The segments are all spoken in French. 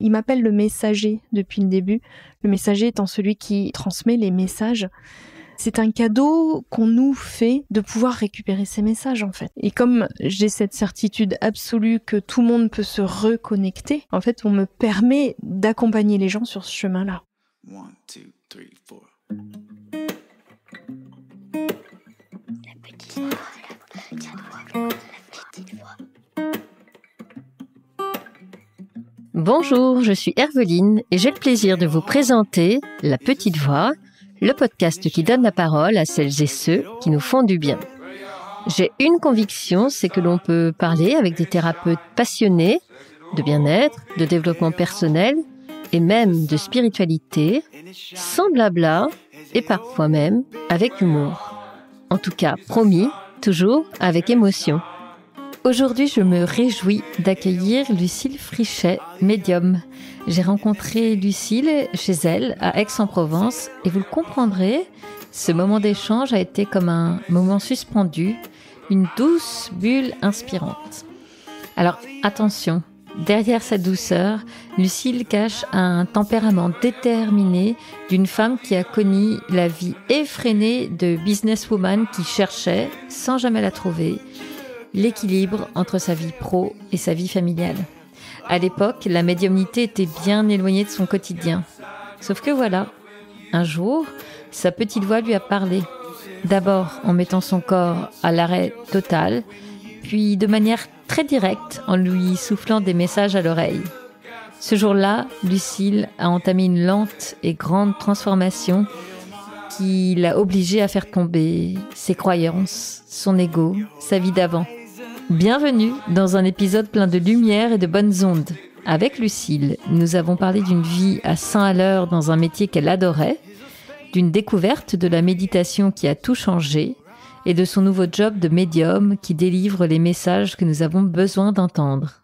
Il m'appelle le messager depuis le début. Le messager étant celui qui transmet les messages. C'est un cadeau qu'on nous fait de pouvoir récupérer ces messages, en fait. Et comme j'ai cette certitude absolue que tout le monde peut se reconnecter, en fait, on me permet d'accompagner les gens sur ce chemin-là. 1, 2, 3, 4. Bonjour, je suis Herveline et j'ai le plaisir de vous présenter La Petite Voix, le podcast qui donne la parole à celles et ceux qui nous font du bien. J'ai une conviction, c'est que l'on peut parler avec des thérapeutes passionnés de bien-être, de développement personnel et même de spiritualité, sans blabla et parfois même avec humour. En tout cas, promis, toujours avec émotion. Aujourd'hui, je me réjouis d'accueillir Lucille Frichet, médium. J'ai rencontré Lucille chez elle, à Aix-en-Provence, et vous le comprendrez, ce moment d'échange a été comme un moment suspendu, une douce bulle inspirante. Alors, attention, derrière sa douceur, Lucille cache un tempérament déterminé d'une femme qui a connu la vie effrénée de businesswoman qui cherchait, sans jamais la trouver, l'équilibre entre sa vie pro et sa vie familiale. À l'époque, la médiumnité était bien éloignée de son quotidien. Sauf que voilà, un jour, sa petite voix lui a parlé. D'abord en mettant son corps à l'arrêt total, puis de manière très directe en lui soufflant des messages à l'oreille. Ce jour-là, Lucille a entamé une lente et grande transformation qui l'a obligée à faire tomber ses croyances, son ego, sa vie d'avant. Bienvenue dans un épisode plein de lumière et de bonnes ondes. Avec Lucille, nous avons parlé d'une vie à 100 à l'heure dans un métier qu'elle adorait, d'une découverte de la méditation qui a tout changé et de son nouveau job de médium qui délivre les messages que nous avons besoin d'entendre.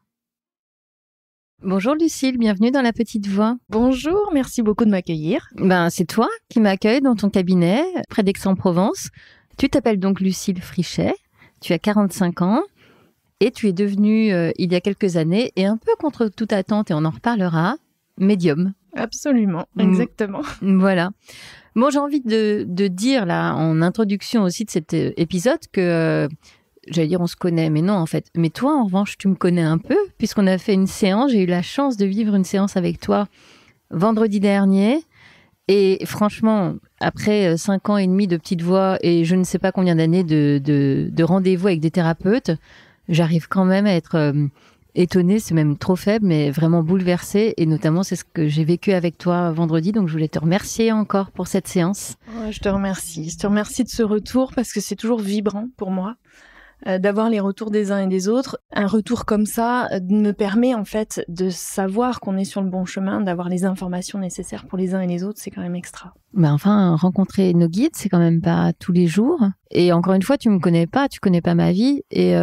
Bonjour Lucille, bienvenue dans La Petite Voix. Bonjour, merci beaucoup de m'accueillir. C'est toi qui m'accueilles dans ton cabinet, près d'Aix-en-Provence. Tu t'appelles donc Lucille Frichet, tu as 45 ans. Et tu es devenue, il y a quelques années, et un peu contre toute attente, et on en reparlera, médium. Absolument, exactement. Voilà. Bon, j'ai envie de dire, là, en introduction aussi de cet épisode, que, j'allais dire on se connaît, mais non, en fait. Mais toi, en revanche, tu me connais un peu, puisqu'on a fait une séance, j'ai eu la chance de vivre une séance avec toi vendredi dernier. Et franchement, après 5 ans et demi de petite voix, et je ne sais pas combien d'années de rendez-vous avec des thérapeutes, j'arrive quand même à être étonnée, c'est même trop faible, mais vraiment bouleversée. Et notamment, c'est ce que j'ai vécu avec toi vendredi. Donc, je voulais te remercier encore pour cette séance. Ouais, je te remercie. Je te remercie de ce retour parce que c'est toujours vibrant pour moi d'avoir les retours des uns et des autres. Un retour comme ça me permet en fait de savoir qu'on est sur le bon chemin, d'avoir les informations nécessaires pour les uns et les autres. C'est quand même extra. Enfin, rencontrer nos guides, c'est quand même pas tous les jours. Et encore une fois, tu me connais pas, tu connais pas ma vie. Et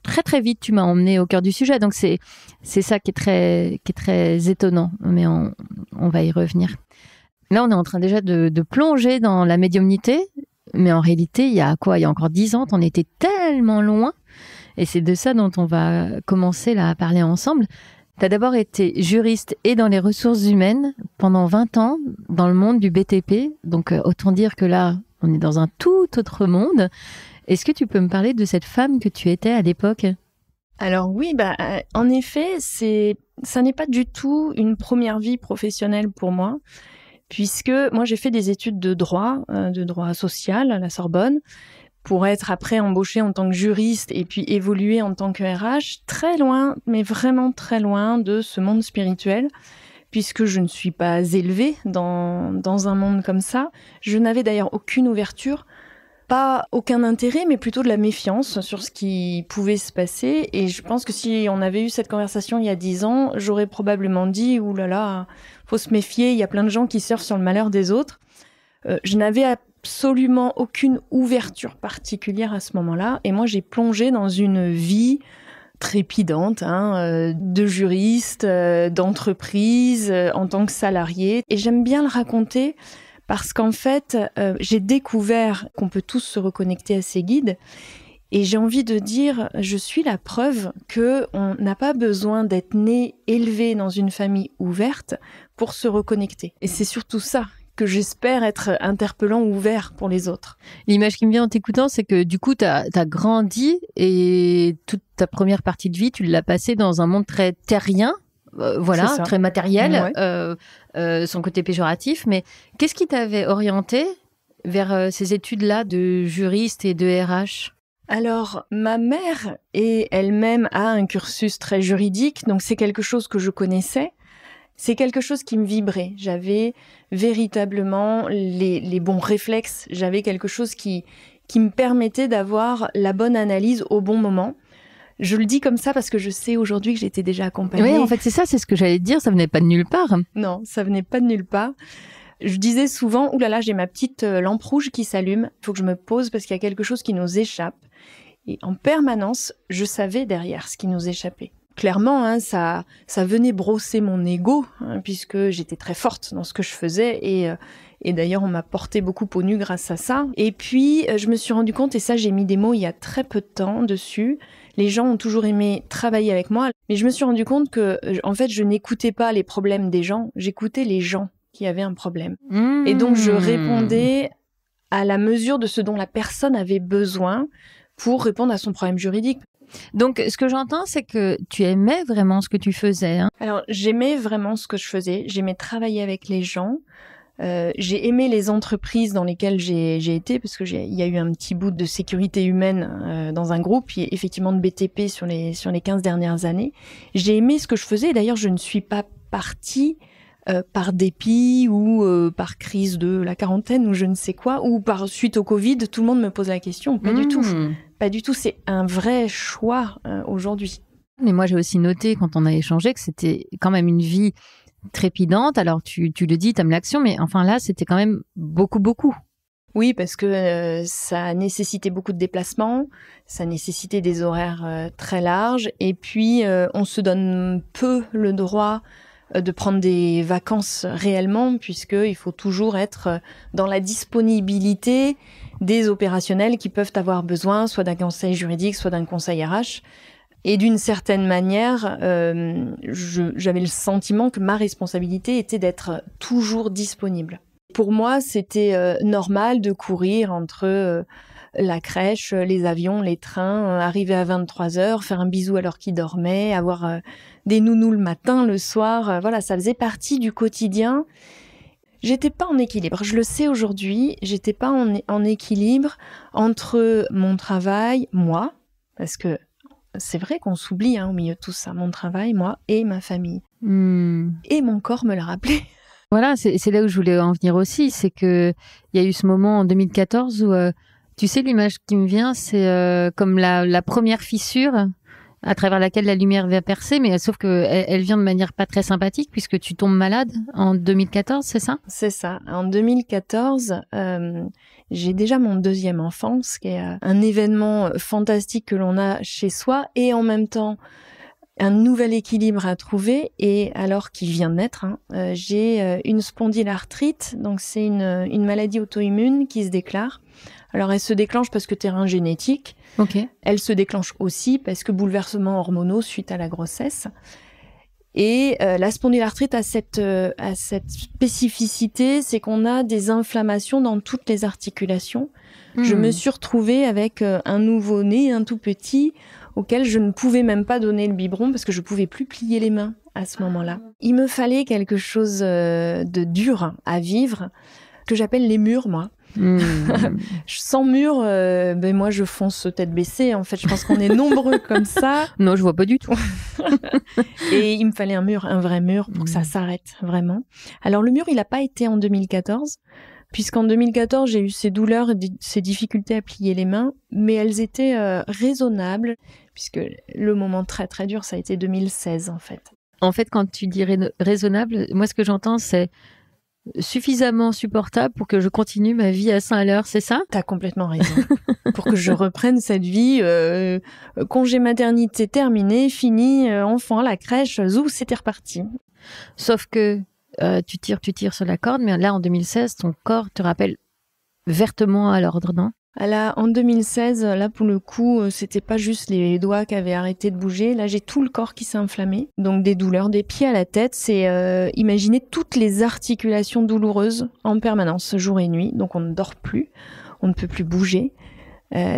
très très vite, tu m'as emmené au cœur du sujet. Donc c'est ça qui est très étonnant. Mais on va y revenir. Là, on est en train déjà de plonger dans la médiumnité. Mais en réalité, il y a encore 10 ans, on était tellement loin. Et c'est de ça dont on va commencer là à parler ensemble. Tu as d'abord été juriste et dans les ressources humaines pendant 20 ans dans le monde du BTP. Donc, autant dire que là, on est dans un tout autre monde. Est-ce que tu peux me parler de cette femme que tu étais à l'époque ? Alors oui, en effet, ça n'est pas du tout une première vie professionnelle pour moi, puisque moi j'ai fait des études de droit social à la Sorbonne, pour être après embauchée en tant que juriste et puis évoluer en tant que RH, très loin, mais vraiment très loin de ce monde spirituel, puisque je ne suis pas élevée dans un monde comme ça. Je n'avais d'ailleurs aucune ouverture, pas aucun intérêt, mais plutôt de la méfiance sur ce qui pouvait se passer. Et je pense que si on avait eu cette conversation il y a 10 ans, j'aurais probablement dit « Ouh là là, faut se méfier, il y a plein de gens qui surfent sur le malheur des autres ». Je n'avais absolument aucune ouverture particulière à ce moment-là. Et moi, j'ai plongé dans une vie trépidante, de juriste, d'entreprise, en tant que salarié. Et j'aime bien le raconter parce qu'en fait, j'ai découvert qu'on peut tous se reconnecter à ces guides. Et j'ai envie de dire, je suis la preuve qu'on n'a pas besoin d'être né, élevé dans une famille ouverte pour se reconnecter. Et c'est surtout ça que j'espère être interpellant, ouvert pour les autres. L'image qui me vient en t'écoutant, c'est que du coup, t'as grandi et toute ta première partie de vie, tu l'as passée dans un monde très terrien, très matériel, son côté péjoratif. Mais qu'est-ce qui t'avait orienté vers ces études-là de juriste et de RH ? Alors, ma mère est elle-même a un cursus très juridique, donc c'est quelque chose que je connaissais. C'est quelque chose qui me vibrait. J'avais véritablement les bons réflexes. J'avais quelque chose qui me permettait d'avoir la bonne analyse au bon moment. Je le dis comme ça parce que je sais aujourd'hui que j'étais déjà accompagnée. Oui, en fait, c'est ça, c'est ce que j'allais te dire. Ça venait pas de nulle part. Non, ça venait pas de nulle part. Je disais souvent, oulala, j'ai ma petite lampe rouge qui s'allume. Il faut que je me pose parce qu'il y a quelque chose qui nous échappe. Et en permanence, je savais derrière ce qui nous échappait. Clairement, ça venait brosser mon ego, puisque j'étais très forte dans ce que je faisais. Et d'ailleurs, on m'a porté beaucoup peau nue grâce à ça. Et puis, je me suis rendu compte, et ça, j'ai mis des mots il y a très peu de temps dessus. Les gens ont toujours aimé travailler avec moi. Mais je me suis rendu compte que, en fait, je n'écoutais pas les problèmes des gens. J'écoutais les gens qui avaient un problème. Et donc, je répondais à la mesure de ce dont la personne avait besoin pour répondre à son problème juridique. Donc, ce que j'entends, c'est que tu aimais vraiment ce que tu faisais. Alors, j'aimais vraiment ce que je faisais. J'aimais travailler avec les gens. J'ai aimé les entreprises dans lesquelles j'ai été, parce que il y a eu un petit bout de sécurité humaine dans un groupe, puis effectivement de BTP sur les 15 dernières années. J'ai aimé ce que je faisais. D'ailleurs, je ne suis pas partie par dépit ou par crise de la quarantaine ou je ne sais quoi, ou par suite au Covid. Tout le monde me pose la question. Pas du tout. Pas du tout. C'est un vrai choix aujourd'hui. Mais moi, j'ai aussi noté quand on a échangé que c'était quand même une vie trépidante. Alors, tu le dis, t'aimes l'action, mais enfin là, c'était quand même beaucoup. Oui, parce que ça nécessitait beaucoup de déplacements, ça nécessitait des horaires très larges, et puis on se donne peu le droit de prendre des vacances réellement, puisqu'il faut toujours être dans la disponibilité des opérationnels qui peuvent avoir besoin soit d'un conseil juridique, soit d'un conseil RH. Et d'une certaine manière, j'avais le sentiment que ma responsabilité était d'être toujours disponible. Pour moi, c'était normal de courir entre la crèche, les avions, les trains, arriver à 23h, faire un bisou alors qu'ils dormaient, avoir des nounous le matin, le soir. Voilà, ça faisait partie du quotidien. J'étais pas en équilibre. Je le sais aujourd'hui, j'étais pas en équilibre entre mon travail, moi, parce que c'est vrai qu'on s'oublie au milieu de tout ça, mon travail, moi, et ma famille. Et mon corps me l'a rappelé. Voilà, c'est là où je voulais en venir aussi, c'est que il y a eu ce moment en 2014 où, tu sais, l'image qui me vient, c'est comme la première fissure à travers laquelle la lumière va percer, mais sauf que elle vient de manière pas très sympathique puisque tu tombes malade en 2014, c'est ça ? C'est ça. En 2014, j'ai déjà mon deuxième enfant, ce qui est un événement fantastique que l'on a chez soi, et en même temps un nouvel équilibre à trouver. Et alors qu'il vient de naître, j'ai une spondylarthrite, donc c'est une maladie auto-immune qui se déclare. Alors elle se déclenche parce que terrain génétique. Okay. Elle se déclenche aussi parce que bouleversements hormonaux suite à la grossesse. Et la spondylarthrite a cette spécificité, c'est qu'on a des inflammations dans toutes les articulations. Je me suis retrouvée avec un nouveau-né, un tout petit, auquel je ne pouvais même pas donner le biberon parce que je pouvais plus plier les mains à ce moment-là. Il me fallait quelque chose de dur à vivre, que j'appelle les murs, moi. Sans mur, moi je fonce tête baissée. En fait, je pense qu'on est nombreux comme ça. Non, je vois pas du tout. Et il me fallait un vrai mur pour que ça s'arrête vraiment. Alors le mur, il n'a pas été en 2014, puisqu'en 2014 j'ai eu ces douleurs et ces difficultés à plier les mains, mais elles étaient raisonnables, puisque le moment très très dur, ça a été 2016 en fait. En fait, quand tu dis raisonnable, moi ce que j'entends c'est suffisamment supportable pour que je continue ma vie à 100 à l'heure, c'est ça ? T'as complètement raison. Pour que je reprenne cette vie, congé maternité terminé, fini, enfant à la crèche, zou, c'était reparti. Sauf que tu tires sur la corde, mais là en 2016, ton corps te rappelle vertement à l'ordre, non ? En 2016, là pour le coup, c'était pas juste les doigts qui avaient arrêté de bouger. Là, j'ai tout le corps qui s'est inflammé. Donc des douleurs des pieds à la tête. C'est imaginer toutes les articulations douloureuses en permanence, jour et nuit. Donc on ne dort plus, on ne peut plus bouger.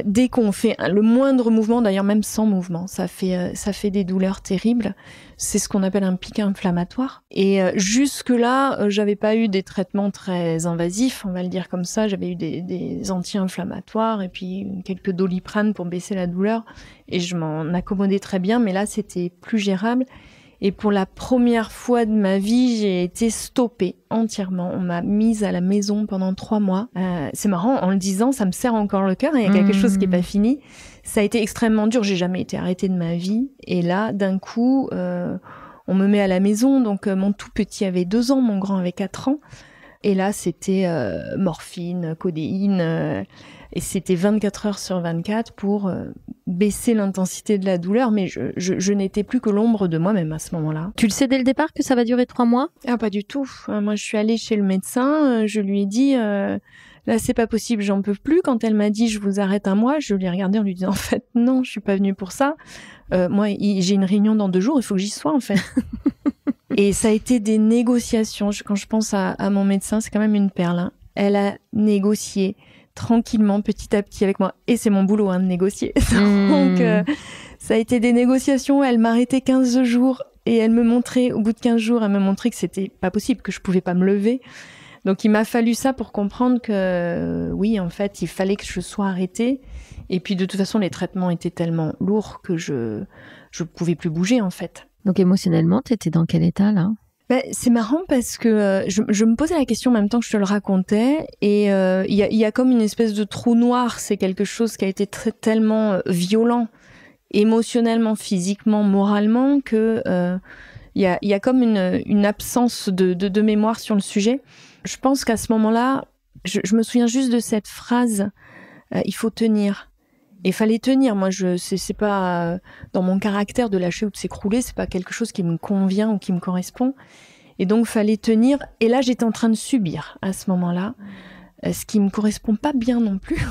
Dès qu'on fait le moindre mouvement, d'ailleurs même sans mouvement, ça fait des douleurs terribles. C'est ce qu'on appelle un pic inflammatoire. Et jusque-là, j'avais pas eu des traitements très invasifs, on va le dire comme ça. J'avais eu des anti-inflammatoires et puis quelques Doliprane pour baisser la douleur. Et je m'en accommodais très bien, mais là, c'était plus gérable. Et pour la première fois de ma vie, j'ai été stoppée entièrement. On m'a mise à la maison pendant 3 mois. C'est marrant, en le disant, ça me serre encore le cœur. Il y a quelque chose qui n'est pas fini. Ça a été extrêmement dur. J'ai jamais été arrêtée de ma vie. Et là, d'un coup, on me met à la maison. Donc, mon tout petit avait 2 ans, mon grand avait 4 ans. Et là, c'était morphine, codéine. Et c'était 24 heures sur 24 pour baisser l'intensité de la douleur. Mais je n'étais plus que l'ombre de moi-même à ce moment-là. Tu le sais dès le départ que ça va durer 3 mois ? Ah, pas du tout. Moi, je suis allée chez le médecin. Je lui ai dit, là, c'est pas possible, j'en peux plus. Quand elle m'a dit, je vous arrête 1 mois, je l'ai regardée en lui disant, en fait, non, je suis pas venue pour ça. Moi, j'ai une réunion dans 2 jours, il faut que j'y sois, en fait. Et ça a été des négociations. Quand je pense à mon médecin, c'est quand même une perle. Hein. Elle a négocié tranquillement, petit à petit avec moi. Et c'est mon boulot de négocier. Donc, ça a été des négociations. Elle m'arrêtait 15 jours et elle me montrait, au bout de 15 jours, elle me montrait que c'était pas possible, que je pouvais pas me lever. Donc, il m'a fallu ça pour comprendre que, oui, en fait, il fallait que je sois arrêtée. Et puis, de toute façon, les traitements étaient tellement lourds que je pouvais plus bouger, en fait. Donc, émotionnellement, t'étais dans quel état, là ? C'est marrant parce que je me posais la question en même temps que je te le racontais et il y a comme une espèce de trou noir. C'est quelque chose qui a été tellement violent, émotionnellement, physiquement, moralement, que il y a comme une absence de mémoire sur le sujet. Je pense qu'à ce moment-là, je me souviens juste de cette phrase il faut tenir. Et fallait tenir. Moi, c'est pas dans mon caractère de lâcher ou de s'écrouler. C'est pas quelque chose qui me convient ou qui me correspond. Et donc, fallait tenir. Et là, j'étais en train de subir à ce moment-là, ce qui me correspond pas bien non plus.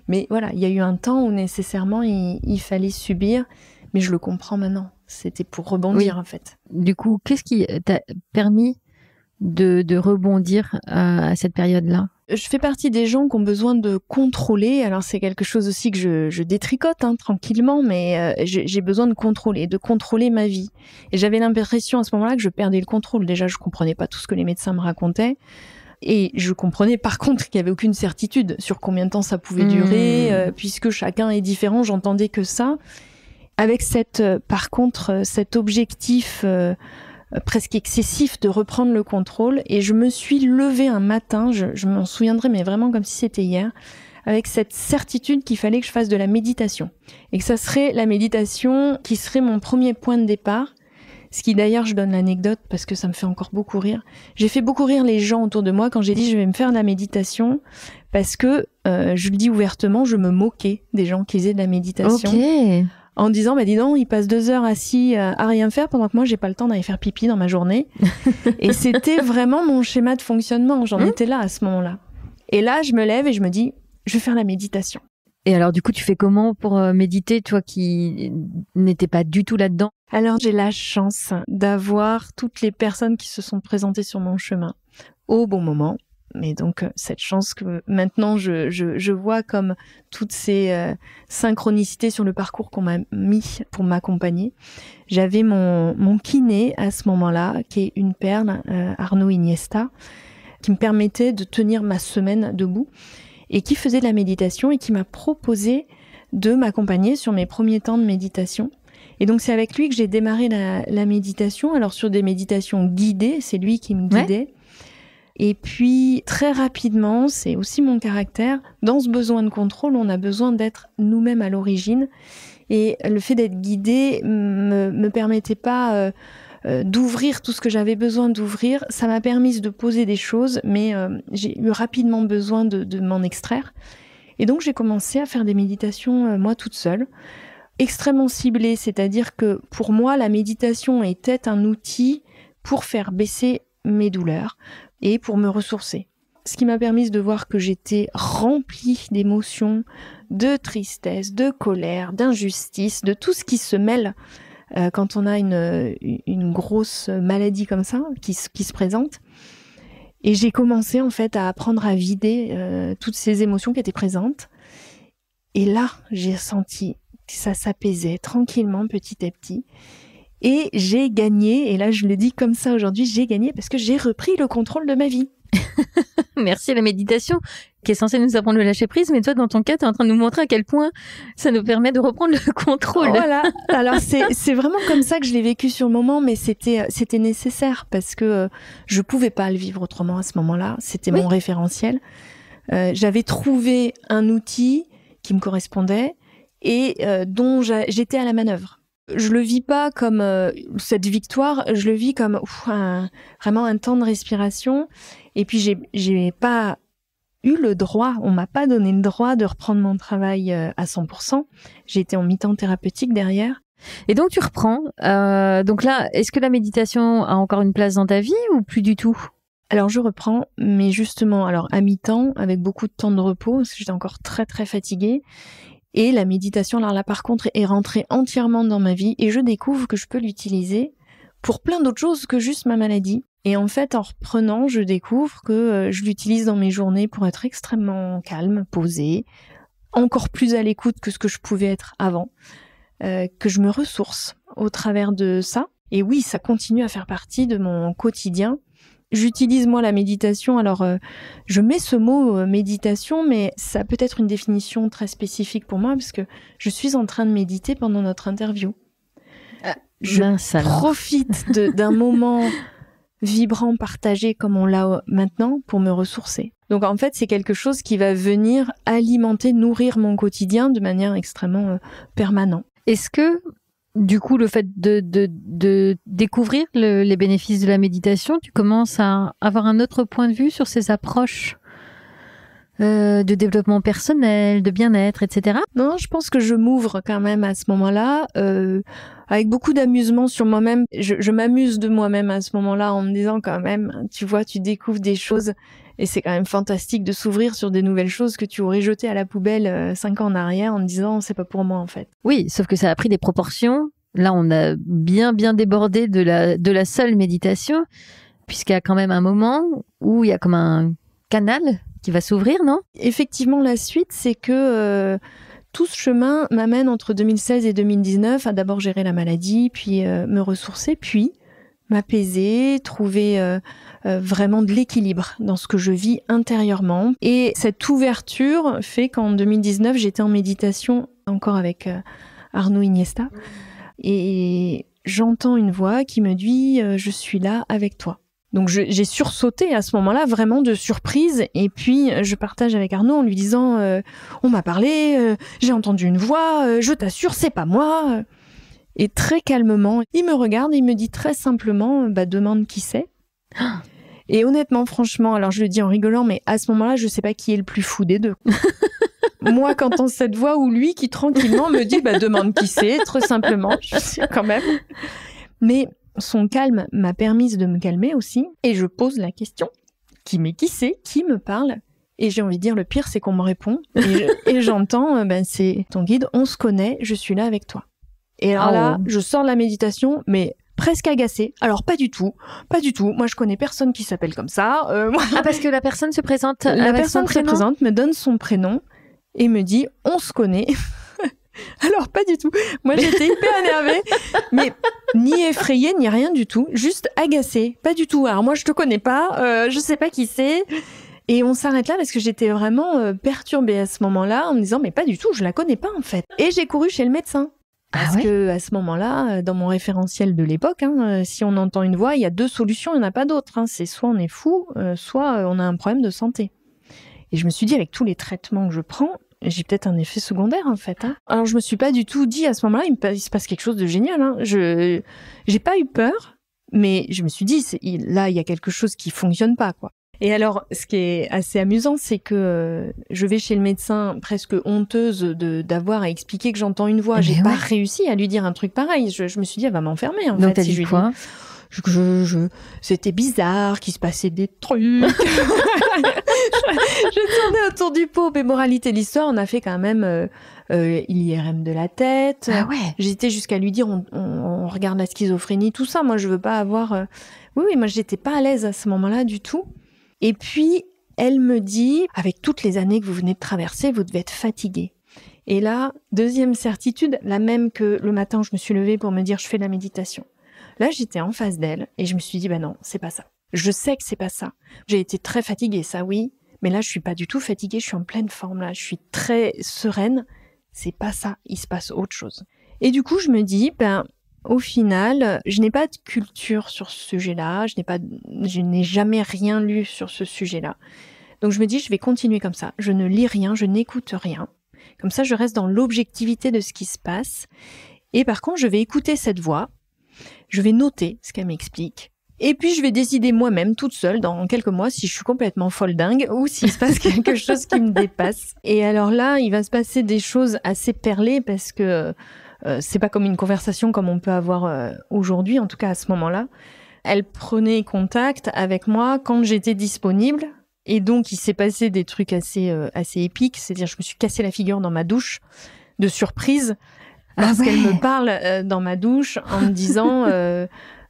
Mais voilà, il y a eu un temps où nécessairement il fallait subir. Mais je le comprends maintenant. C'était pour rebondir, en fait. Du coup, qu'est-ce qui t'a permis de rebondir à cette période-là ? Je fais partie des gens qui ont besoin de contrôler. Alors, c'est quelque chose aussi que je détricote tranquillement, mais j'ai besoin de contrôler ma vie. Et j'avais l'impression à ce moment-là que je perdais le contrôle. Déjà, je comprenais pas tout ce que les médecins me racontaient. Et je comprenais par contre qu'il n'y avait aucune certitude sur combien de temps ça pouvait durer, puisque chacun est différent. J'entendais que ça. Avec par contre, cet objectif presque excessif de reprendre le contrôle. Et je me suis levée un matin, je m'en souviendrai, mais vraiment comme si c'était hier, avec cette certitude qu'il fallait que je fasse de la méditation. Et que ça serait la méditation qui serait mon premier point de départ. Ce qui d'ailleurs, je donne l'anecdote parce que ça me fait encore beaucoup rire. J'ai fait beaucoup rire les gens autour de moi quand j'ai dit je vais me faire de la méditation parce que, je le dis ouvertement, je me moquais des gens qui faisaient de la méditation. Ok. En disant, dis donc, il passe 2 heures assis à rien faire pendant que moi, j'ai pas le temps d'aller faire pipi dans ma journée. Et c'était vraiment mon schéma de fonctionnement. J'en étais là à ce moment-là. Et là, je me lève et je me dis, je vais faire la méditation. Et alors, du coup, tu fais comment pour méditer, toi qui n'étais pas du tout là-dedans ? Alors, j'ai la chance d'avoir toutes les personnes qui se sont présentées sur mon chemin au bon moment. Mais donc, cette chance que maintenant, je vois comme toutes ces synchronicités sur le parcours qu'on m'a mis pour m'accompagner. J'avais mon kiné à ce moment-là, qui est une perle, Arnaud Iniesta, qui me permettait de tenir ma semaine debout et qui faisait de la méditation et qui m'a proposé de m'accompagner sur mes premiers temps de méditation. Et donc, c'est avec lui que j'ai démarré la méditation. Alors, sur des méditations guidées, c'est lui qui me guidait. Ouais. Et puis, très rapidement, c'est aussi mon caractère, dans ce besoin de contrôle, on a besoin d'être nous-mêmes à l'origine. Et le fait d'être guidé me permettait pas d'ouvrir tout ce que j'avais besoin d'ouvrir. Ça m'a permis de poser des choses, mais j'ai eu rapidement besoin de m'en extraire. Et donc, j'ai commencé à faire des méditations, moi, toute seule, extrêmement ciblées. C'est-à-dire que, pour moi, la méditation était un outil pour faire baisser mes douleurs et pour me ressourcer. ce qui m'a permis de voir que j'étais remplie d'émotions, de tristesse, de colère, d'injustice, de tout ce qui se mêle quand on a une grosse maladie comme ça qui se présente. Et j'ai commencé en fait à apprendre à vider toutes ces émotions qui étaient présentes. Et là, j'ai senti que ça s'apaisait tranquillement, petit à petit. Et j'ai gagné, et là je le dis comme ça aujourd'hui, j'ai gagné parce que j'ai repris le contrôle de ma vie. Merci à la méditation qui est censée nous apprendre le lâcher prise, mais toi dans ton cas, tu es en train de nous montrer à quel point ça nous permet de reprendre le contrôle. Voilà, alors c'est vraiment comme ça que je l'ai vécu sur le moment, mais c'était nécessaire parce que je pouvais pas le vivre autrement à ce moment-là, c'était mon référentiel. J'avais trouvé un outil qui me correspondait et dont j'étais à la manœuvre. Je le vis pas comme cette victoire, je le vis comme vraiment un temps de respiration. Et puis j'ai pas eu le droit, on m'a pas donné le droit de reprendre mon travail à 100%. J'ai été en mi-temps thérapeutique derrière. Et donc tu reprends. Donc là, est-ce que la méditation a encore une place dans ta vie ou plus du tout ? Alors je reprends, mais justement, alors à mi-temps, avec beaucoup de temps de repos, parce que j'étais encore très très fatiguée. Et la méditation, alors là par contre, est rentrée entièrement dans ma vie et je découvre que je peux l'utiliser pour plein d'autres choses que juste ma maladie. Et en fait, en reprenant, je découvre que je l'utilise dans mes journées pour être extrêmement calme, posée, encore plus à l'écoute que ce que je pouvais être avant, que je me ressource au travers de ça. Et oui, ça continue à faire partie de mon quotidien. J'utilise moi la méditation, alors je mets ce mot méditation, mais ça peut être une définition très spécifique pour moi parce que je suis en train de méditer pendant notre interview. Je profite d'un moment vibrant, partagé comme on l'a maintenant pour me ressourcer. Donc en fait c'est quelque chose qui va venir alimenter, nourrir mon quotidien de manière extrêmement permanente. Est-ce que du coup, le fait de découvrir les bénéfices de la méditation, tu commences à avoir un autre point de vue sur ces approches de développement personnel, de bien-être, etc. Non, je pense que je m'ouvre quand même à ce moment-là, avec beaucoup d'amusement sur moi-même. Je m'amuse de moi-même à ce moment-là en me disant quand même, tu vois, tu découvres des choses et c'est quand même fantastique de s'ouvrir sur des nouvelles choses que tu aurais jetées à la poubelle 5 ans en arrière en te disant c'est pas pour moi en fait. Oui, sauf que ça a pris des proportions. Là, on a bien débordé de la seule méditation, puisqu'il y a quand même un moment où il y a comme un canal qui va s'ouvrir, non ? Effectivement, la suite, c'est que tout ce chemin m'amène entre 2016 et 2019 à d'abord gérer la maladie, puis me ressourcer, puis m'apaiser, trouver vraiment de l'équilibre dans ce que je vis intérieurement. Et cette ouverture fait qu'en 2019, j'étais en méditation encore avec Arnaud Iniesta. Et j'entends une voix qui me dit « Je suis là avec toi ». Donc j'ai sursauté à ce moment-là, vraiment de surprise. Et puis je partage avec Arnaud en lui disant on m'a parlé, j'ai entendu une voix, je t'assure, c'est pas moi ». Et très calmement, il me regarde et il me dit très simplement demande qui c'est. Et honnêtement, franchement, alors je le dis en rigolant, mais à ce moment-là, je sais pas qui est le plus fou des deux. Moi, quand j'entends cette voix ou lui qui tranquillement me dit demande qui c'est, très simplement, je sais quand même. Mais son calme m'a permis de me calmer aussi. Et je pose la question, qui c'est, qui me parle? Et j'ai envie de dire, le pire, c'est qu'on me répond. Et j'entends, c'est ton guide, on se connaît, je suis là avec toi. Et alors là, je sors de la méditation, mais presque agacée. Alors pas du tout. Moi, je connais personne qui s'appelle comme ça. Parce que la personne se présente avec son prénom. La personne se présente, me donne son prénom et me dit, on se connaît. Alors pas du tout. Moi, j'étais hyper énervée, mais ni effrayée, ni rien du tout. Juste agacée. Pas du tout. Alors moi, je te connais pas, je sais pas qui c'est. Et on s'arrête là parce que j'étais vraiment perturbée à ce moment-là en me disant, mais pas du tout, je la connais pas en fait. Et j'ai couru chez le médecin. Parce que à ce moment-là, dans mon référentiel de l'époque, si on entend une voix, il y a 2 solutions, il n'y en a pas d'autres. C'est soit on est fou, soit on a un problème de santé. Et je me suis dit, avec tous les traitements que je prends, j'ai peut-être un effet secondaire en fait. Alors je me suis pas du tout dit à ce moment-là, il se passe quelque chose de génial. J'ai pas eu peur, mais je me suis dit, là il y a quelque chose qui fonctionne pas quoi. Et alors, ce qui est assez amusant, c'est que je vais chez le médecin presque honteuse d'avoir à expliquer que j'entends une voix. J'ai pas réussi à lui dire un truc pareil. Je me suis dit, elle va m'enfermer, en fait. Donc, t'as dit quoi ? C'était bizarre, qu'il se passait des trucs. je tournais autour du pot. Mais moralité de l'histoire, on a fait quand même l'IRM de la tête. Ah ouais. J'étais jusqu'à lui dire, on regarde la schizophrénie, tout ça. Moi, je veux pas avoir... Oui, moi, j'étais pas à l'aise à ce moment-là du tout. Et puis, elle me dit, avec toutes les années que vous venez de traverser, vous devez être fatiguée. Et là, deuxième certitude, la même que le matin où je me suis levée pour me dire, je fais de la méditation. Là, j'étais en face d'elle et je me suis dit, non, c'est pas ça. Je sais que c'est pas ça. J'ai été très fatiguée, ça oui. Mais là, je suis pas du tout fatiguée, je suis en pleine forme là. Je suis très sereine. C'est pas ça. Il se passe autre chose. Et du coup, je me dis, au final, je n'ai pas de culture sur ce sujet-là, je n'ai jamais rien lu sur ce sujet-là. Donc je me dis, je vais continuer comme ça. Je ne lis rien, je n'écoute rien. Comme ça, je reste dans l'objectivité de ce qui se passe. Et par contre, je vais écouter cette voix, je vais noter ce qu'elle m'explique. Et puis, je vais décider moi-même, toute seule, dans quelques mois, si je suis complètement folle dingue ou s'il se passe quelque chose qui me dépasse. Et alors là, il va se passer des choses assez perlées parce que c'est pas comme une conversation comme on peut avoir aujourd'hui, en tout cas à ce moment-là. Elle prenait contact avec moi quand j'étais disponible. Et donc, il s'est passé des trucs assez épiques. C'est-à-dire, je me suis cassé la figure dans ma douche de surprise parce qu'elle me parle dans ma douche en me disant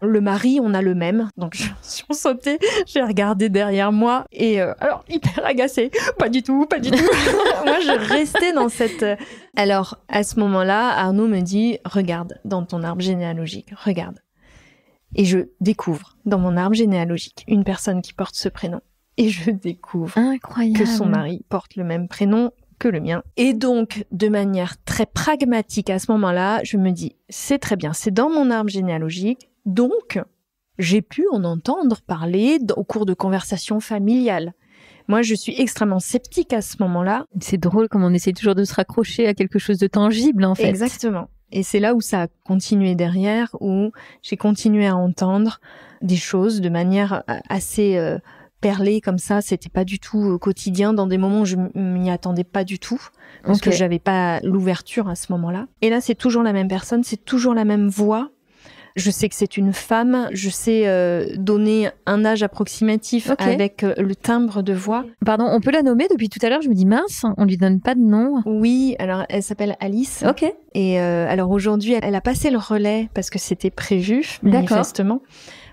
le mari, on a le même. Donc, je suis sautée, j'ai regardé derrière moi et alors, hyper agacée. Pas du tout. Moi, je restais dans cette... Alors, à ce moment-là, Arnaud me dit, regarde dans ton arbre généalogique, regarde. Et je découvre dans mon arbre généalogique une personne qui porte ce prénom. Et je découvre que son mari porte le même prénom que le mien. Et donc, de manière très pragmatique à ce moment-là, je me dis, c'est très bien, c'est dans mon arbre généalogique, donc j'ai pu en entendre parler au cours de conversations familiales. Moi, je suis extrêmement sceptique à ce moment-là. C'est drôle comme on essaie toujours de se raccrocher à quelque chose de tangible, en fait. Exactement. Et c'est là où ça a continué derrière, où j'ai continué à entendre des choses de manière assez... perler comme ça, c'était pas du tout quotidien, dans des moments où je m'y attendais pas du tout, parce que j'avais pas l'ouverture à ce moment-là. Et là, c'est toujours la même personne, c'est toujours la même voix. Je sais que c'est une femme, je sais donner un âge approximatif avec le timbre de voix. Pardon, on peut la nommer depuis tout à l'heure, je me dis mince, on lui donne pas de nom. Oui, alors elle s'appelle Alice. Ok. Et alors aujourd'hui, elle a passé le relais parce que c'était prévu, manifestement.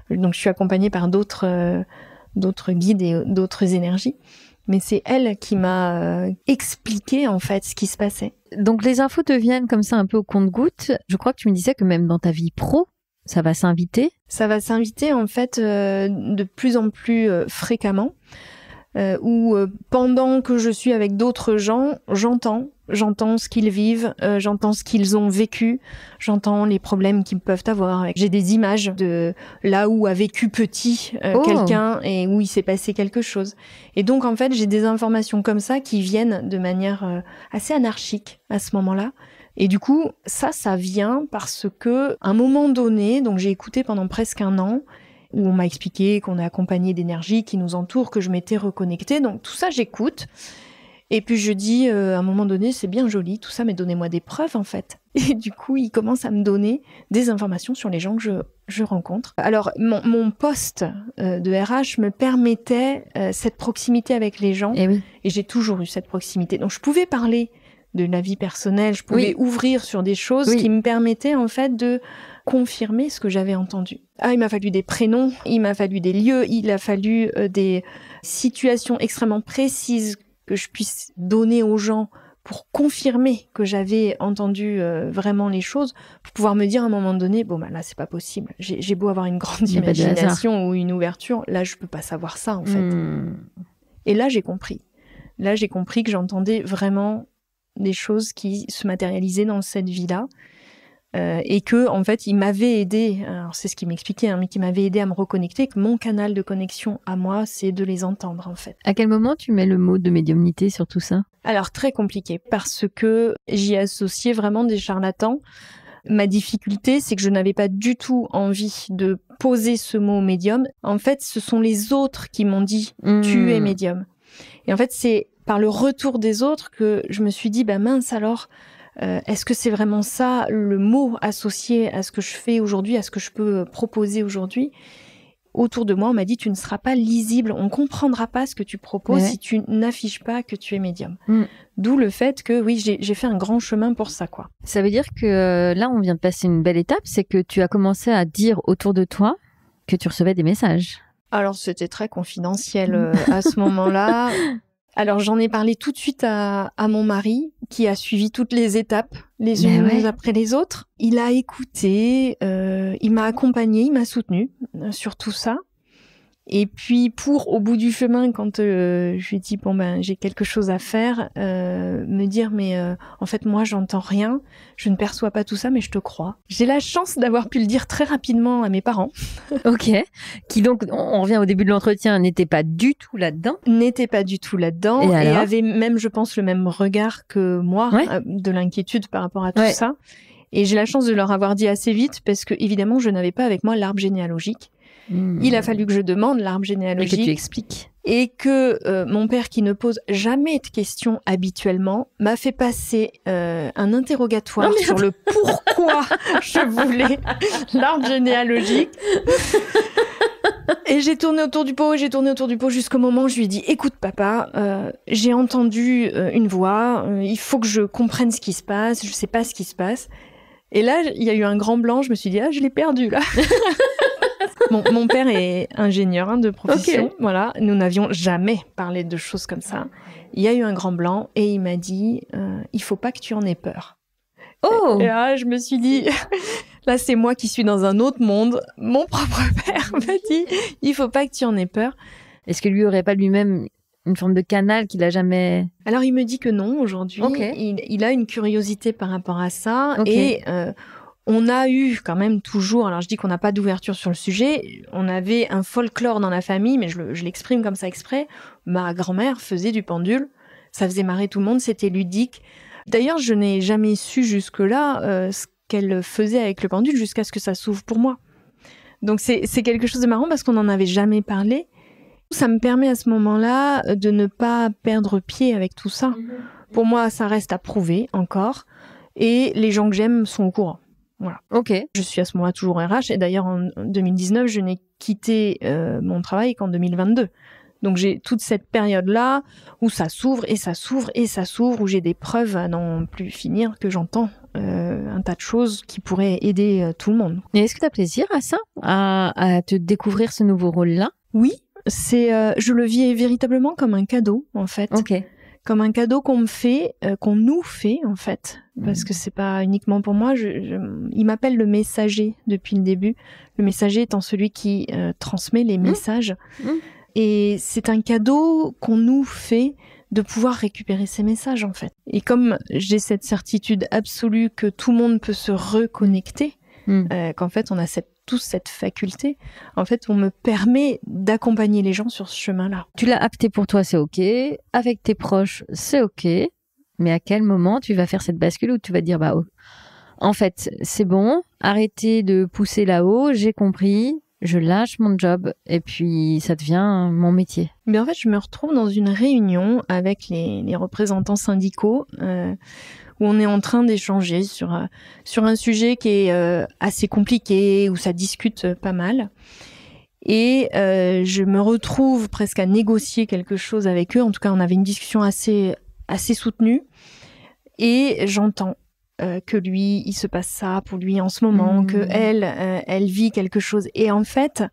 Donc je suis accompagnée par d'autres guides et d'autres énergies. Mais c'est elle qui m'a expliqué, en fait, ce qui se passait. Donc, les infos te viennent comme ça un peu au compte-gouttes. Je crois que tu me disais que même dans ta vie pro, ça va s'inviter. Ça va s'inviter, en fait, de plus en plus fréquemment. Où pendant que je suis avec d'autres gens, j'entends ce qu'ils vivent, j'entends ce qu'ils ont vécu, j'entends les problèmes qu'ils peuvent avoir. J'ai des images de là où a vécu petit quelqu'un et où il s'est passé quelque chose. Et donc en fait, j'ai des informations comme ça qui viennent de manière assez anarchique à ce moment-là. Et du coup, ça vient parce que à un moment donné, donc j'ai écouté pendant presque 1 an, où on m'a expliqué qu'on est accompagné d'énergie qui nous entoure, que je m'étais reconnectée. Donc tout ça, j'écoute. Et puis je dis, à un moment donné, c'est bien joli, tout ça, mais donnez-moi des preuves, en fait. Et du coup, il commence à me donner des informations sur les gens que je rencontre. Alors, mon poste de RH me permettait cette proximité avec les gens. Et j'ai toujours eu cette proximité. Donc, je pouvais parler de la vie personnelle, je pouvais ouvrir sur des choses qui me permettaient, en fait, de confirmer ce que j'avais entendu. Il m'a fallu des prénoms, il m'a fallu des lieux, il a fallu des situations extrêmement précises que je puisse donner aux gens pour confirmer que j'avais entendu vraiment les choses, pour pouvoir me dire à un moment donné, là c'est pas possible, j'ai beau avoir une grande imagination ou une ouverture, là je peux pas savoir ça en fait. Et là j'ai compris que j'entendais vraiment des choses qui se matérialisaient dans cette vie-là. Et que en fait il m'avait aidé, alors c'est ce qu'il m'expliquait, mais qui m'avait aidé à me reconnecter, que mon canal de connexion à moi, c'est de les entendre en fait. À quel moment tu mets le mot de médiumnité sur tout ça ? Alors très compliqué, parce que j'y associais vraiment des charlatans. Ma difficulté, c'est que je n'avais pas du tout envie de poser ce mot médium. En fait, ce sont les autres qui m'ont dit tu es médium. Et en fait, c'est par le retour des autres que je me suis dit mince alors. Est-ce que c'est vraiment ça le mot associé à ce que je fais aujourd'hui, à ce que je peux proposer aujourd'hui? Autour de moi, on m'a dit tu ne seras pas lisible, on comprendra pas ce que tu proposes si tu n'affiches pas que tu es médium. D'où le fait que oui, j'ai fait un grand chemin pour ça, quoi. Ça veut dire que là, on vient de passer une belle étape, c'est que tu as commencé à dire autour de toi que tu recevais des messages. Alors, c'était très confidentiel à ce moment-là. Alors, j'en ai parlé tout de suite à mon mari, qui a suivi toutes les étapes, les unes après les autres. Il a écouté, il m'a accompagné, il m'a soutenu sur tout ça. Et puis, au bout du chemin, quand je lui ai dit, j'ai quelque chose à faire, me dire, mais en fait, moi, j'entends rien, je ne perçois pas tout ça, mais je te crois. J'ai la chance d'avoir pu le dire très rapidement à mes parents. Ok. Qui donc, on revient au début de l'entretien, n'était pas du tout là-dedans. N'était pas du tout là-dedans. Et avait même, je pense, le même regard que moi, de l'inquiétude par rapport à tout ça. Et j'ai la chance de leur avoir dit assez vite, parce que, évidemment, je n'avais pas avec moi l'arbre généalogique. Il a fallu que je demande l'arbre généalogique. Et que tu expliques. Et que mon père, qui ne pose jamais de questions habituellement, m'a fait passer un interrogatoire sur le pourquoi je voulais l'arbre généalogique. Et j'ai tourné autour du pot jusqu'au moment où je lui ai dit « Écoute papa, j'ai entendu une voix, il faut que je comprenne ce qui se passe, je sais pas ce qui se passe. » Et là, il y a eu un grand blanc, je me suis dit « Ah, je l'ai perdu là !» Mon père est ingénieur de profession, voilà. Nous n'avions jamais parlé de choses comme ça. Il y a eu un grand blanc et il m'a dit il faut pas que tu en aies peur. Et là, je me suis dit là, c'est moi qui suis dans un autre monde. Mon propre père m'a dit il faut pas que tu en aies peur. Est-ce que lui aurait pas lui-même une forme de canal qu'il a jamais... Alors, il me dit que non, aujourd'hui. Il a une curiosité par rapport à ça. Et on a eu quand même toujours, alors je dis qu'on n'a pas d'ouverture sur le sujet, on avait un folklore dans la famille, mais je l'exprime comme ça exprès. Ma grand-mère faisait du pendule, ça faisait marrer tout le monde, c'était ludique. D'ailleurs, je n'ai jamais su jusque-là ce qu'elle faisait avec le pendule jusqu'à ce que ça s'ouvre pour moi. Donc c'est quelque chose de marrant parce qu'on n'en avait jamais parlé. Ça me permet à ce moment-là de ne pas perdre pied avec tout ça. Pour moi, ça reste à prouver encore. Et les gens que j'aime sont au courant. Voilà. Je suis à ce moment-là toujours RH. Et d'ailleurs, en 2019, je n'ai quitté mon travail qu'en 2022. Donc j'ai toute cette période-là où ça s'ouvre et ça s'ouvre et ça s'ouvre, où j'ai des preuves à n'en plus finir, que j'entends un tas de choses qui pourraient aider tout le monde. Et est-ce que tu as plaisir à ça, à te découvrir ce nouveau rôle-là? Oui, je le vis véritablement comme un cadeau, en fait. Comme un cadeau qu'on me fait, qu'on nous fait, en fait. Parce que c'est pas uniquement pour moi. Il m'appelle le messager depuis le début. Le messager étant celui qui transmet les messages. Et c'est un cadeau qu'on nous fait de pouvoir récupérer ces messages, en fait. Et comme j'ai cette certitude absolue que tout le monde peut se reconnecter, qu'en fait, on a tous cette faculté, en fait, on me permet d'accompagner les gens sur ce chemin-là. Tu l'as apté pour toi, c'est OK. Avec tes proches, c'est OK. Mais à quel moment tu vas faire cette bascule où tu vas te dire, en fait, c'est bon, arrêtez de pousser là-haut, j'ai compris, je lâche mon job et puis ça devient mon métier. Mais en fait, je me retrouve dans une réunion avec les représentants syndicaux où on est en train d'échanger sur un sujet qui est assez compliqué, où ça discute pas mal. Et je me retrouve presque à négocier quelque chose avec eux. En tout cas, on avait une discussion assez soutenue. Et j'entends que lui, il se passe ça pour lui en ce moment, que elle vit quelque chose. Et en fait,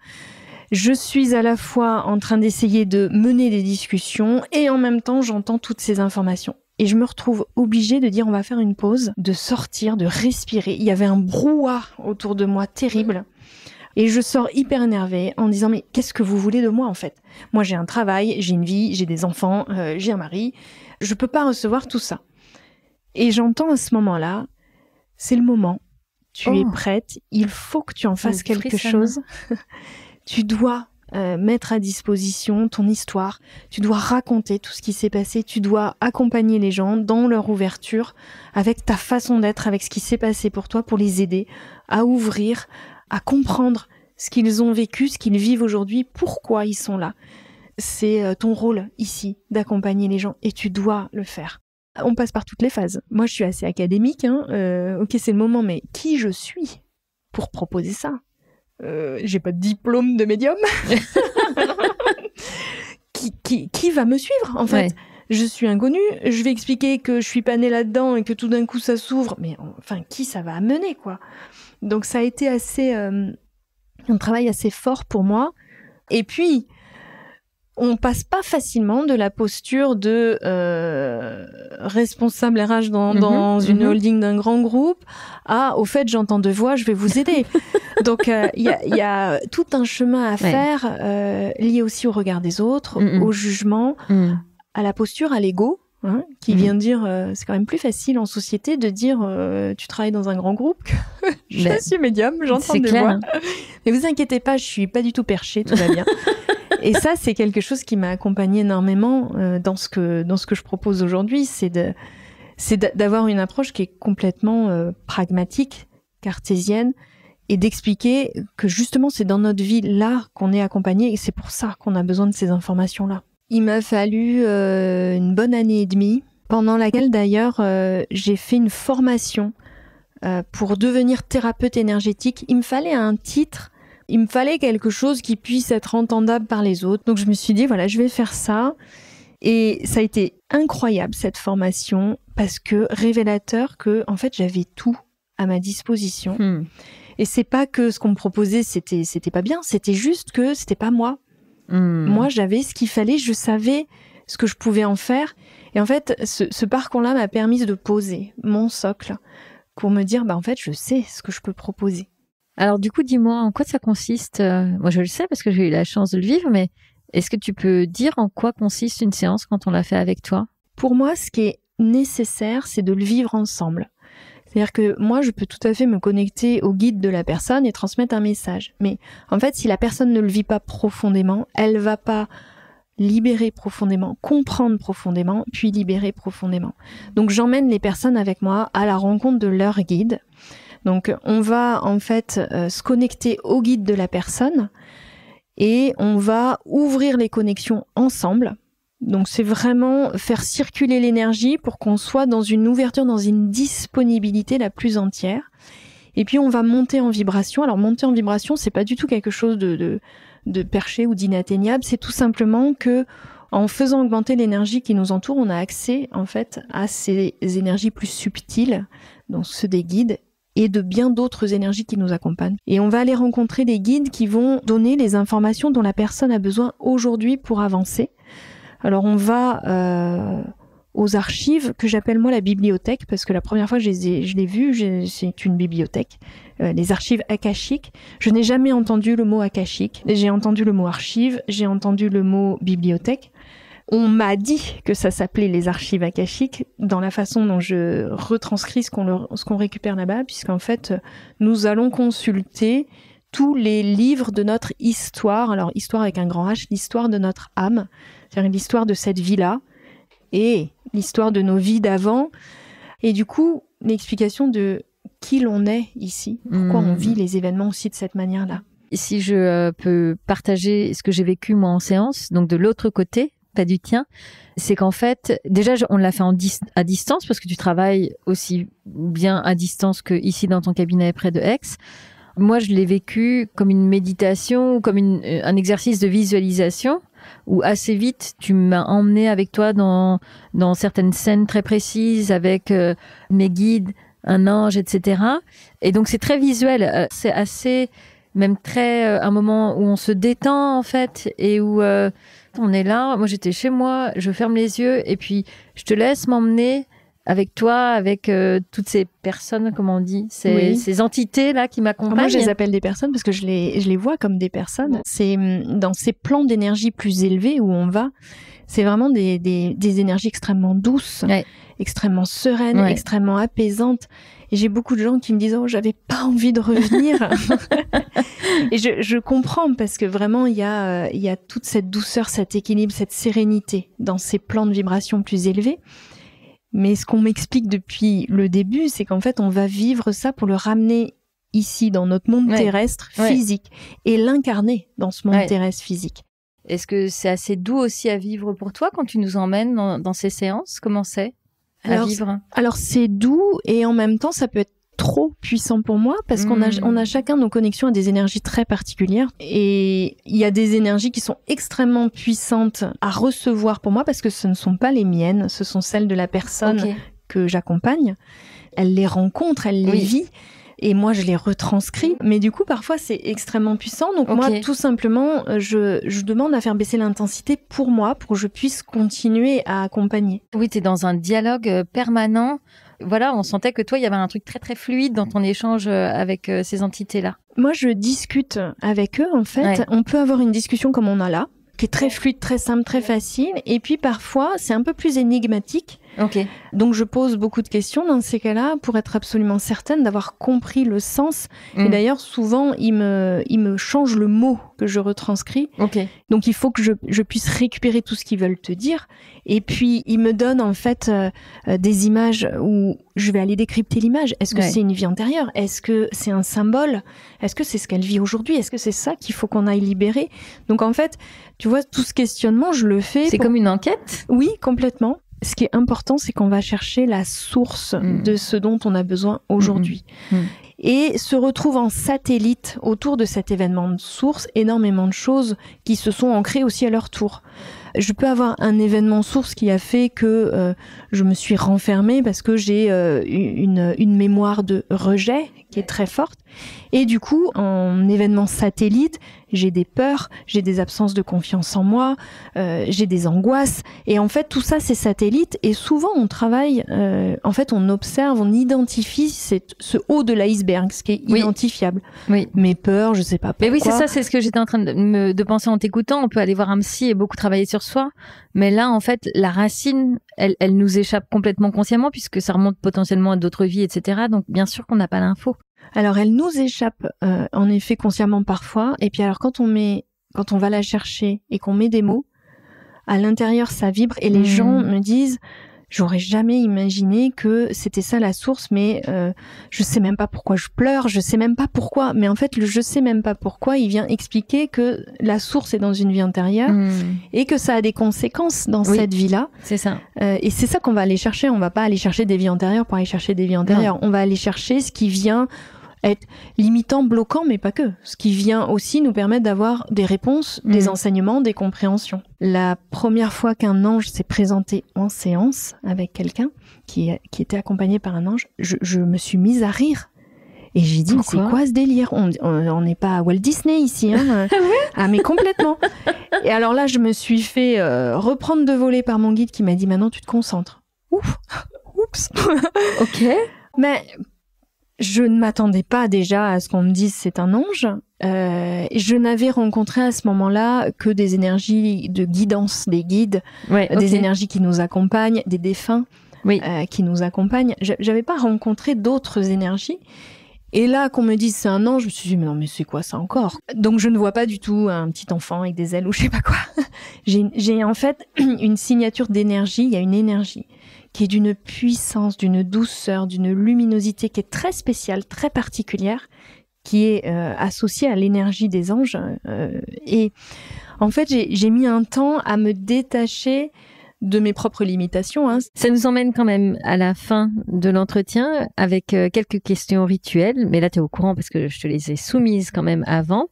je suis à la fois en train d'essayer de mener des discussions et en même temps, j'entends toutes ces informations. Et je me retrouve obligée de dire on va faire une pause, de sortir, de respirer. Il y avait un brouhaha autour de moi terrible. Et je sors hyper énervée en disant mais qu'est-ce que vous voulez de moi en fait? Moi j'ai un travail, j'ai une vie, j'ai des enfants, j'ai un mari. Je peux pas recevoir tout ça. Et j'entends à ce moment-là, c'est le moment. Tu es prête, il faut que tu en fasses quelque chose. Tu dois mettre à disposition ton histoire, tu dois raconter tout ce qui s'est passé, tu dois accompagner les gens dans leur ouverture, avec ta façon d'être, avec ce qui s'est passé pour toi, pour les aider à ouvrir, à comprendre ce qu'ils ont vécu, ce qu'ils vivent aujourd'hui, pourquoi ils sont là. C'est ton rôle ici d'accompagner les gens et tu dois le faire. On passe par toutes les phases. Moi, je suis assez académique. Ok, c'est le moment, mais qui je suis pour proposer ça? J'ai pas de diplôme de médium. Qui va me suivre, en fait? Je suis inconnue. Je vais expliquer que je suis pas née là-dedans et que tout d'un coup ça s'ouvre. Mais enfin, qui ça va amener, quoi? Donc, ça a été un travail assez fort pour moi. Et puis, on passe pas facilement de la posture de responsable RH dans une holding d'un grand groupe au fait, j'entends deux voix, je vais vous aider. Donc, il y a tout un chemin à faire lié aussi au regard des autres, au jugement, à la posture, à l'ego, qui vient dire c'est quand même plus facile en société de dire tu travailles dans un grand groupe que je suis médium, j'entends des voix. Mais vous inquiétez pas, je suis pas du tout perchée, tout va bien. Et ça, c'est quelque chose qui m'a accompagnée énormément dans ce que je propose aujourd'hui, c'est d'avoir une approche qui est complètement pragmatique, cartésienne, et d'expliquer que justement, c'est dans notre vie là qu'on est accompagné, et c'est pour ça qu'on a besoin de ces informations-là. Il m'a fallu une bonne année et demie, pendant laquelle d'ailleurs j'ai fait une formation pour devenir thérapeute énergétique. Il me fallait un titre. Il me fallait quelque chose qui puisse être entendable par les autres. Donc je me suis dit, voilà, je vais faire ça. Et ça a été incroyable, cette formation, parce que révélateur que, en fait, j'avais tout à ma disposition. Et c'est pas que ce qu'on me proposait, c'était pas bien. C'était juste que c'était pas moi. Moi, j'avais ce qu'il fallait. Je savais ce que je pouvais en faire. Et en fait, ce parcours-là m'a permis de poser mon socle pour me dire, en fait, je sais ce que je peux proposer. Alors du coup, dis-moi, en quoi ça consiste? Moi, je le sais parce que j'ai eu la chance de le vivre, mais est-ce que tu peux dire en quoi consiste une séance quand on l'a fait avec toi? Pour moi, ce qui est nécessaire, c'est de le vivre ensemble. C'est-à-dire que moi, je peux tout à fait me connecter au guide de la personne et transmettre un message. Mais en fait, si la personne ne le vit pas profondément, elle va pas libérer profondément, comprendre profondément, puis libérer profondément. Donc, j'emmène les personnes avec moi à la rencontre de leur guide. Donc, on va en fait se connecter au guide de la personne et on va ouvrir les connexions ensemble. Donc, c'est vraiment faire circuler l'énergie pour qu'on soit dans une ouverture, dans une disponibilité la plus entière. Et puis, on va monter en vibration. Alors, monter en vibration, c'est pas du tout quelque chose de perché ou d'inatteignable. C'est tout simplement que, en faisant augmenter l'énergie qui nous entoure, on a accès en fait à ces énergies plus subtiles, donc ceux des guides, et de bien d'autres énergies qui nous accompagnent. Et on va aller rencontrer des guides qui vont donner les informations dont la personne a besoin aujourd'hui pour avancer. Alors on va aux archives, que j'appelle moi la bibliothèque, parce que la première fois que je l'ai vue, c'est une bibliothèque, les archives akashiques. Je n'ai jamais entendu le mot akashique. J'ai entendu le mot archive, j'ai entendu le mot bibliothèque. On m'a dit que ça s'appelait les archives akashiques dans la façon dont je retranscris ce qu'on récupère là-bas, puisqu'en fait, nous allons consulter tous les livres de notre histoire. Alors, histoire avec un grand H, l'histoire de notre âme, c'est-à-dire l'histoire de cette vie-là et l'histoire de nos vies d'avant. Et du coup, l'explication de qui l'on est ici, pourquoi on vit les événements aussi de cette manière-là. Si je peux partager ce que j'ai vécu moi en séance, donc de l'autre côté, pas du tien, c'est qu'en fait, déjà, on l'a fait à distance parce que tu travailles aussi bien à distance que ici dans ton cabinet près de Aix. Moi, je l'ai vécu comme une méditation, comme un exercice de visualisation où assez vite, tu m'as emmené avec toi dans certaines scènes très précises avec mes guides, un ange, etc. Et donc, c'est très visuel. C'est assez, même très, un moment où on se détend, en fait, et où on est là. Moi, j'étais chez moi, je ferme les yeux et puis je te laisse m'emmener avec toi, avec toutes ces personnes, comment on dit, ces entités-là qui m'accompagnent. Moi, je les appelle des personnes parce que je les vois comme des personnes. C'est dans ces plans d'énergie plus élevés où on va, c'est vraiment des énergies extrêmement douces, extrêmement sereines, extrêmement apaisantes. Et j'ai beaucoup de gens qui me disent « Oh, j'avais pas envie de revenir !» Et je comprends parce que vraiment, il y a toute cette douceur, cet équilibre, cette sérénité dans ces plans de vibration plus élevés. Mais ce qu'on m'explique depuis le début, c'est qu'en fait, on va vivre ça pour le ramener ici, dans notre monde terrestre physique, et l'incarner dans ce monde terrestre physique. Est-ce que c'est assez doux aussi à vivre pour toi quand tu nous emmènes dans ces séances? Comment c'est? à vivre? Alors c'est doux et en même temps ça peut être trop puissant pour moi parce qu'on a chacun nos connexions à des énergies très particulières et il y a des énergies qui sont extrêmement puissantes à recevoir pour moi parce que ce ne sont pas les miennes, ce sont celles de la personne que j'accompagne. Elle les rencontre, elle les vit. Et moi, je les retranscris. Mais du coup, parfois, c'est extrêmement puissant. Donc moi, tout simplement, je demande à faire baisser l'intensité pour moi, pour que je puisse continuer à accompagner. Oui, tu es dans un dialogue permanent. Voilà, on sentait que toi, il y avait un truc très, très fluide dans ton échange avec ces entités-là. Moi, je discute avec eux, en fait. Ouais. On peut avoir une discussion comme on a là, qui est très fluide, très simple, très facile. Et puis, parfois, c'est un peu plus énigmatique. Donc je pose beaucoup de questions dans ces cas-là pour être absolument certaine d'avoir compris le sens. Et d'ailleurs, souvent, il me change le mot que je retranscris. Donc il faut que je puisse récupérer tout ce qu'ils veulent te dire. Et puis, il me donne en fait des images où je vais aller décrypter l'image. Est-ce que c'est une vie antérieure? Est-ce que c'est un symbole? Est-ce que c'est ce qu'elle vit aujourd'hui? Est-ce que c'est ça qu'il faut qu'on aille libérer? Donc en fait, tu vois, tout ce questionnement, je le fais. C'est comme une enquête? Oui, complètement. Ce qui est important, c'est qu'on va chercher la source de ce dont on a besoin aujourd'hui. Et se retrouve en satellite autour de cet événement de source énormément de choses qui se sont ancrées aussi à leur tour. Je peux avoir un événement source qui a fait que je me suis renfermée parce que j'ai une mémoire de rejet qui est très forte. Et du coup, en événement satellite, j'ai des peurs, j'ai des absences de confiance en moi, j'ai des angoisses. Et en fait, tout ça, c'est satellite. Et souvent, on travaille, en fait, on observe, on identifie ce haut de l'iceberg, ce qui est identifiable. Mes peurs, je sais pas pourquoi. Mais oui, c'est ça, c'est ce que j'étais en train de penser en t'écoutant. On peut aller voir un psy et beaucoup travailler sur soi. Mais là, en fait, la racine, elle nous échappe complètement consciemment puisque ça remonte potentiellement à d'autres vies, etc. Donc, bien sûr qu'on n'a pas l'info. Alors, elle nous échappe, en effet, consciemment parfois. Et puis, alors, quand on va la chercher et qu'on met des mots, à l'intérieur, ça vibre. Et les gens me disent, j'aurais jamais imaginé que c'était ça la source, mais je sais même pas pourquoi je pleure, je sais même pas pourquoi. Mais en fait, le je sais même pas pourquoi, il vient expliquer que la source est dans une vie antérieure et que ça a des conséquences dans cette vie-là. C'est ça. Et c'est ça qu'on va aller chercher. On va pas aller chercher des vies antérieures pour aller chercher des vies antérieures. On va aller chercher ce qui vient être limitant, bloquant, mais pas que. Ce qui vient aussi nous permettre d'avoir des réponses, des enseignements, des compréhensions. La première fois qu'un ange s'est présenté en séance avec quelqu'un qui était accompagné par un ange, je me suis mise à rire. Et j'ai dit, mais c'est quoi ce délire? On n'est pas à Walt Disney ici, hein. Ah, mais complètement. Et alors là, je me suis fait reprendre de volée par mon guide qui m'a dit, maintenant tu te concentres. Oups. Mais je ne m'attendais pas déjà à ce qu'on me dise c'est un ange. Je n'avais rencontré à ce moment-là que des énergies de guidance, des guides, des énergies qui nous accompagnent, des défunts qui nous accompagnent. J'avais pas rencontré d'autres énergies. Et là, qu'on me dise c'est un ange, je me suis dit, mais non, mais c'est quoi ça encore? Donc, je ne vois pas du tout un petit enfant avec des ailes ou je sais pas quoi. J'ai en fait une signature d'énergie, il y a une énergie qui est d'une puissance, d'une douceur, d'une luminosité qui est très spéciale, très particulière, qui est associée à l'énergie des anges. Et en fait, j'ai mis un temps à me détacher de mes propres limitations. Ça nous emmène quand même à la fin de l'entretien avec quelques questions rituelles. Mais là, tu es au courant parce que je te les ai soumises quand même avant.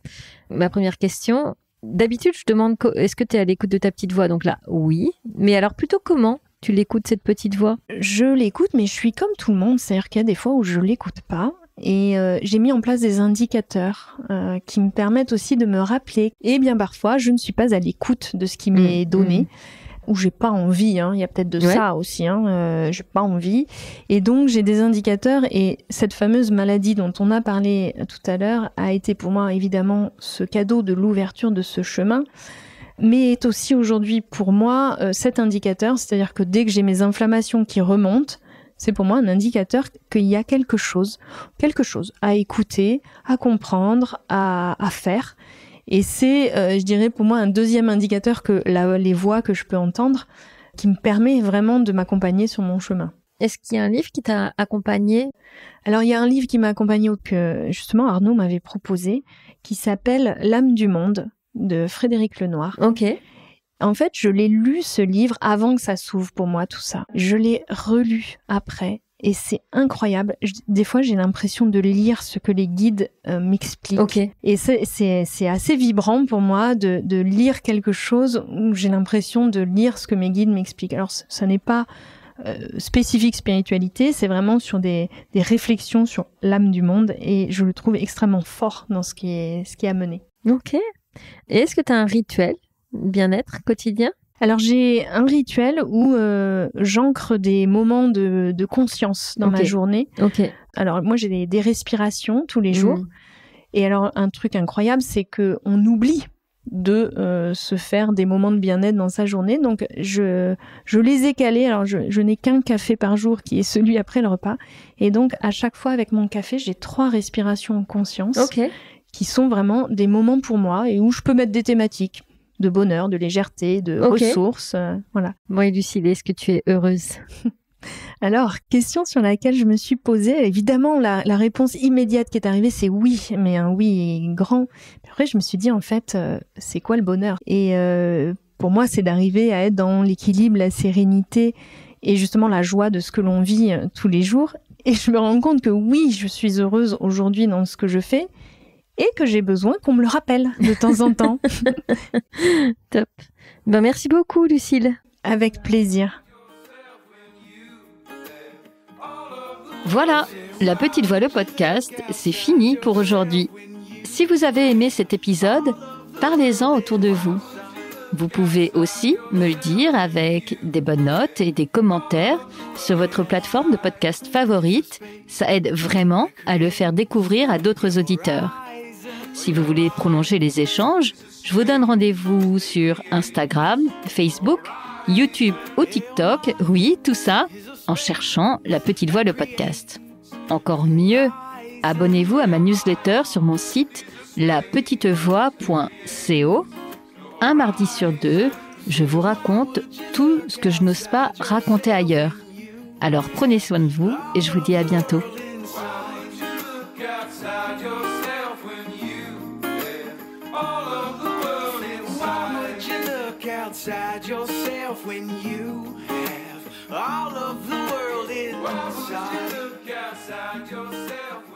Ma première question, d'habitude, je demande est-ce que tu es à l'écoute de ta petite voix? Donc là, oui. Mais alors plutôt comment tu l'écoutes, cette petite voix? Je l'écoute, mais je suis comme tout le monde. C'est-à-dire qu'il y a des fois où je l'écoute pas. Et j'ai mis en place des indicateurs qui me permettent aussi de me rappeler. Et bien parfois, je ne suis pas à l'écoute de ce qui m'est donné. Ou j'ai pas envie, il y a peut-être de ça aussi, j'ai pas envie. Et donc, j'ai des indicateurs et cette fameuse maladie dont on a parlé tout à l'heure a été pour moi évidemment ce cadeau de l'ouverture de ce chemin, mais est aussi aujourd'hui pour moi cet indicateur, c'est-à-dire que dès que j'ai mes inflammations qui remontent, c'est pour moi un indicateur qu'il y a quelque chose à écouter, à comprendre, à faire. Et c'est, je dirais, pour moi, un deuxième indicateur que les voix que je peux entendre, qui me permet vraiment de m'accompagner sur mon chemin. Est-ce qu'il y a un livre qui t'a accompagné? Alors, il y a un livre qui m'a accompagné, que justement Arnaud m'avait proposé, qui s'appelle « L'âme du monde » de Frédéric Lenoir. En fait, je l'ai lu ce livre avant que ça s'ouvre pour moi, tout ça. Je l'ai relu après. Et c'est incroyable. Des fois, j'ai l'impression de lire ce que les guides m'expliquent. Okay. Et c'est assez vibrant pour moi de lire quelque chose où j'ai l'impression de lire ce que mes guides m'expliquent. Alors, ça n'est pas spécifique spiritualité, c'est vraiment sur des réflexions sur l'âme du monde. Et je le trouve extrêmement fort dans ce qui est amené. Ok. Et est-ce que tu as un rituel bien-être quotidien ? Alors, j'ai un rituel où j'ancre des moments de conscience dans ma journée. Okay. Alors, moi, j'ai des respirations tous les jours. Et alors, un truc incroyable, c'est qu'on oublie de se faire des moments de bien-être dans sa journée. Donc, je les ai calés. Alors, je n'ai qu'un café par jour qui est celui après le repas. Et donc, à chaque fois, avec mon café, j'ai 3 respirations en conscience qui sont vraiment des moments pour moi et où je peux mettre des thématiques de bonheur, de légèreté, de ressources, voilà. Bon, et Lucille, est-ce que tu es heureuse ? Alors, question sur laquelle je me suis posée, évidemment, la réponse immédiate qui est arrivée, c'est oui, mais un oui grand. Après, je me suis dit, en fait, c'est quoi le bonheur ? Et pour moi, c'est d'arriver à être dans l'équilibre, la sérénité et justement la joie de ce que l'on vit tous les jours. Et je me rends compte que oui, je suis heureuse aujourd'hui dans ce que je fais, et que j'ai besoin qu'on me le rappelle de temps en temps. Top. Ben, merci beaucoup, Lucille. Avec plaisir. Voilà, La Petite Voix, le podcast, c'est fini pour aujourd'hui. Si vous avez aimé cet épisode, parlez-en autour de vous. Vous pouvez aussi me le dire avec des bonnes notes et des commentaires sur votre plateforme de podcast favorite. Ça aide vraiment à le faire découvrir à d'autres auditeurs. Si vous voulez prolonger les échanges, je vous donne rendez-vous sur Instagram, Facebook, YouTube ou TikTok. Oui, tout ça en cherchant La Petite Voix, le podcast. Encore mieux, abonnez-vous à ma newsletter sur mon site lapetitevoix.co. Un mardi sur 2, je vous raconte tout ce que je n'ose pas raconter ailleurs. Alors prenez soin de vous et je vous dis à bientôt. Outside yourself when you have all of the world inside. Why would you look outside yourself?